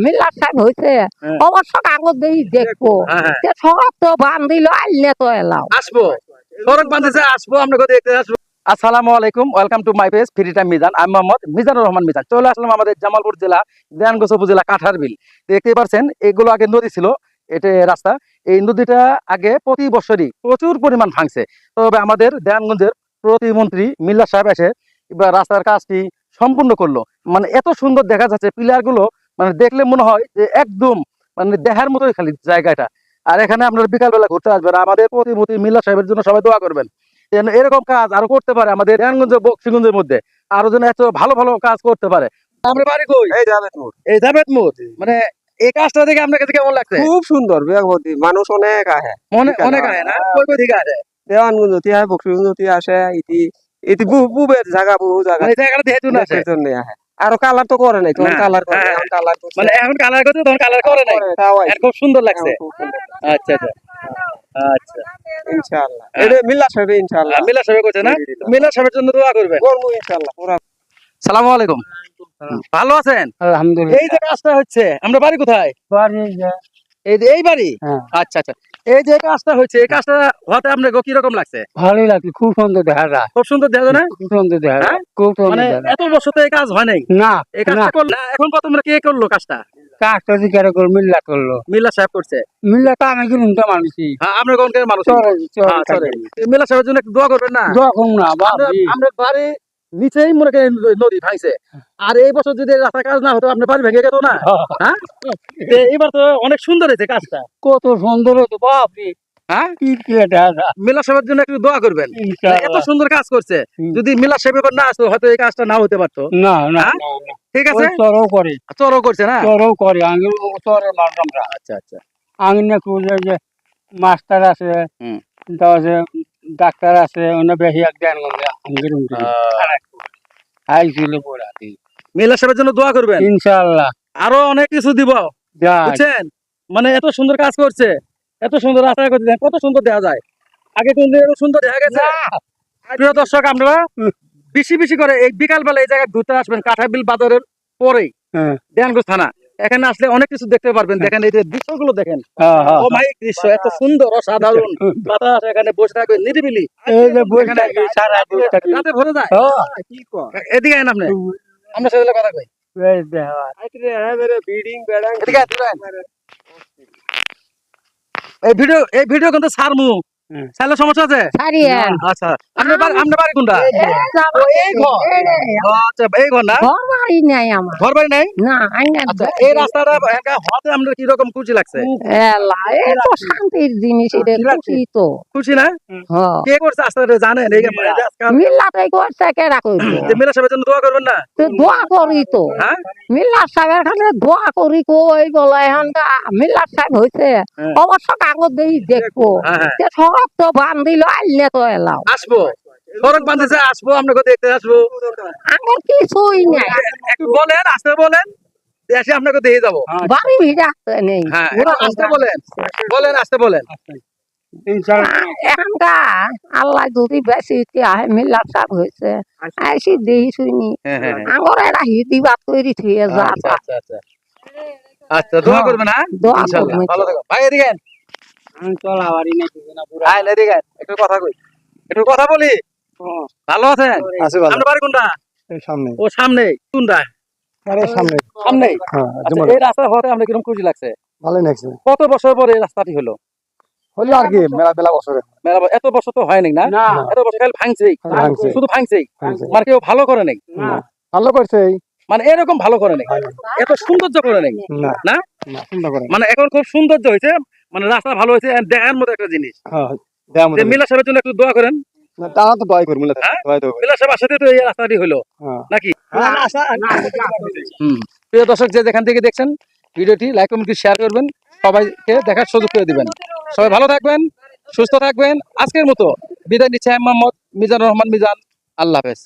মিল্লার সাহেব হয়েছে অবশ্য কাগজ দিয়ে দেখবো সড়ক তো বান্ধিল আইলে তো এলাও আসবো সড়ক বাঁধেছে আসবো আমরা দেখতে আসবো। আসসালামু আলাইকুম, welcome to my page free time Mizan. আমি মোহাম্মদ মিজানুর রহমান মিজান। চলে আসলাম আমাদের জামালপুর জেলা দেয়ানগঞ্জ উপজেলা কাঠারবিল। দেখতে পাচ্ছেন এগুলো আগে নদী ছিল, এটা রাস্তা। এই নদীটা আগে প্রতি বছরই প্রচুর পরিমাণ ভাঙছে, তবে আমাদের দেয়ানগঞ্জের প্রতিমন্ত্রী মিল্লা সাহেব এসে এবার রাস্তার কাজটি সম্পূর্ণ করলো। মানে এত সুন্দর দেখা যাচ্ছে, পিলার গুলো মানে দেখলে মনে হয় যে একদম মানে দেখার মতোই খালি জায়গাটা। আর এখানে আপনারা বিকালবেলা ঘুরতে আসবেন। আমাদের প্রতিমন্ত্রী মিল্লা সাহেবের জন্য সবাই দোয়া করবেন যেন এরকম কাজ আরো করতে পারে আমাদের দেয়ানগঞ্জ বক্সিগঞ্জের মধ্যে, আরো যেন এত ভালো ভালো কাজ করতে পারে। আমরা বাড়ি কই? এই জাভেদপুর। এই জাভেদপুর মানে এই কাজটা দেখে আপনার কাছে কেমন লাগছে? খুব সুন্দর বেগবতী, মানুষ অনেক আহে, অনেক আহে না? কই কই থেকে আসে? দেওয়ানগঞ্জ থেকে আহে, বক্সিগঞ্জ থেকে আসে, ইতি ইতি বুবের জায়গা, বহু জায়গা মানে এই জায়গাটা দেখে চলে আসে। আহে। আরো কালার তো করে নাই, তখন কালার করে, এখন কালার করছে। মানে এখন কালার করতে তখন কালার করে নাই, এখন খুব সুন্দর লাগছে। আচ্ছা আচ্ছা আচ্ছা, ইনশাআল্লাহ এটা মিল্লা সাহেব, ইনশাআল্লাহ মিল্লা সাহেব কইছে না? মিল্লা সাহেবের জন্য দোয়া করবেন। করব ইনশাআল্লাহ পুরা। আসসালামু আলাইকুম, ভালো আছেন? আলহামদুলিল্লাহ। এই যে কাজটা হচ্ছে, আমরা বাড়ি কোথায়? এই বাড়ি? আচ্ছা আচ্ছা, এই যে কাজটা হচ্ছে, এই কাজটা হতে আপনার কি রকম লাগছে? ভালোই লাগছে, খুব সুন্দর দেখা যায়, খুব সুন্দর দেখা যায় না? খুব সুন্দর দেখা যায়, খুব মানে সুন্দর। এত বছর তো এই কাজ হয় নাই। না এই কাজটা করলো এখন কত, মানে কে করলো কাজটা? কাজটা জিজ্ঞাসা করে মিল্লা করলো, মিল্লা সাহেব করছে। মিল্লা তো আমি কিনুন তো মানুষই। হ্যাঁ, আমরা কোনকার মানুষ? মিল্লা সাহেবের জন্য একটু দোয়া করবেন না? যখন না বাবি আমরা বাড়ি নিচেই মনে করেন নদী ভাঙছে, আর এই বছর যদি রাস্তা কাজ না হতো আপনার বাড়ি ভেঙে গেত না? হ্যাঁ, এবার তো অনেক সুন্দর হয়েছে কাজটা, কত সুন্দর হতো বাপরে। হ্যাঁ, কি দেখা যায়। মিল্লা সাহেবের জন্য একটু দোয়া করবেন, এত সুন্দর কাজ করছে। যদি মিল্লা সাহেব এবার না আসতো হয়তো এই কাজটা না হতে পারতো। না না হ্যাঁ? না, না। ঠিক আছে, ওই চরও করে, চলো করছে না? চরও করে, আমি চরের মানুষ আমরা। আচ্ছা আচ্ছা, আমি না খুঁজে যে মাস্টার আছে, হুম। তারপরে ডাক্তার আছে, অন্য বেশি এক দেন আইছিল পড়াতে। মিল্লা সাহেবের জন্য দোয়া করবেন, ইনশাআল্লাহ আরো অনেক কিছু দিব, যাই। বুঝছেন? মানে এত সুন্দর কাজ করছে, এত সুন্দর রাস্তা করছে, কত সুন্দর দেখা যায়। আগে কোন এত সুন্দর দেখা গেছে? প্রিয় দর্শক, আপনারা বেশি বেশি করে এই বিকাল বেলা এই জায়গায় ঘুরতে আসবেন। কাঠাবিল বাজারের পরেই দেয়ানগঞ্জ থানা, এখানে আসলে অনেক কিছু দেখতে পারবেন। দেখেন এই যে দৃশ্যগুলো দেখেন, অমায়িক দৃশ্য, এত সুন্দর অসাধারণ বাতাস, এখানে বসে থাকবেন নিরিবিলি, এই যে বসে থাকি, সারা বসে থাকি। রাতে ভরে যায়। কি কর? এদিকে আইন আপনি, আমরা সাথে কথা কই। এই দেওয়া। বিল্ডিং বেড়াং এদিকে আয়, তুই আয়। এই ভিডিও কিন্তু ছাড়মু, ছাড়লে সমস্যা আছে? আচ্ছা, আপনার বাড়ি কোনটা? এই ঘর? আচ্ছা, এই ঘর না? ঘর বাড়ি নাই আমার। ঘর বাড়ি নাই? না, আচ্ছা, এই রাস্তাটা হতে আপনার কি রকম খুশি লাগছে? তো শান্তির জিনিস, এটা খুশি তো। খুশি না? হ্যাঁ। কে করছে রাস্তাটা জানেন? এই মিল্লাটাই করছে, কেডা করবো? মিল্লা সাহেবের জন্য দোয়া করবেন না? তো দোয়া করি তো। হ্যাঁ, মিল্লার সাহেবের খানে দোয়া করি, কই বলে এখন মিল্লার সাহেব হয়েছে অবশ্য কাগজ দিয়ে দেখবো সড়ক তো বান্ধিল আইলে তো এলাও আসবো সড়ক বাঁধেছে, আসবো আমরা দেখতে আসবো। আমার কিছুই নাই, একটু বলেন, আসতে বলেন, এসে আপনাকে দেখে যাবো। বাড়ি ভিড়া নেই। হ্যাঁ, আসতে বলেন, বলেন আসতে বলেন। এখানকার আল্লাহ যদি বেশি মিল্লার সাহেব হয়েছে আইসি দেহি শুনি আমার একটা হিদি বাদ করে থুয়ে যা। আচ্ছা আচ্ছা আচ্ছা আচ্ছা, দোয়া করবেন। হ্যাঁ, দোয়া ইনশাআল্লাহ। করবেন। ভালো থাকো ভাই, এদিকে আয়। চলা বাড়ি নাই, আয়, এদিকে আয়, একটু কথা কই, একটু কথা বলি। ভালো আছেন? আপনার বাড়ি কোনটা? সামনে। ও সামনে কোনটা? সামনে সামনে। হ্যাঁ, আচ্ছা, এই রাস্তা হতে আপনার কিরকম খুশি লাগছে? ভালোই লাগছে। কত বছর পরে এই রাস্তাটি হলো? হলো আর কি, মেলা মেলা বছরে। এত বছর তো হয় নাই না? এত বছর খালি ভাঙছেই, শুধু ভাঙছেই, মানে কেউ ভালো করে নাই। ভালো করছে, মানে এরকম ভালো করে নাই, এত সৌন্দর্য করে নাই না? মানে এখন খুব সৌন্দর্য হয়েছে, মানে রাস্তা ভালো হয়েছে, দেখার মতো একটা জিনিস। মিল্লা সাহেবের জন্য একটু দোয়া করেন। মিল্লা সাহেবের সাথে তো এই রাস্তাটি হলো নাকি? প্রিয় দর্শক, যে যেখান থেকে দেখছেন ভিডিওটি লাইক কমেন্ট শেয়ার করবেন, সবাইকে দেখার সুযোগ করে দিবেন। সবাই ভালো থাকবেন, সুস্থ থাকবেন। আজকের মতো বিদায় নিচ্ছে মোহাম্মদ মিজানুর রহমান মিজান। আল্লাহ হাফেজ।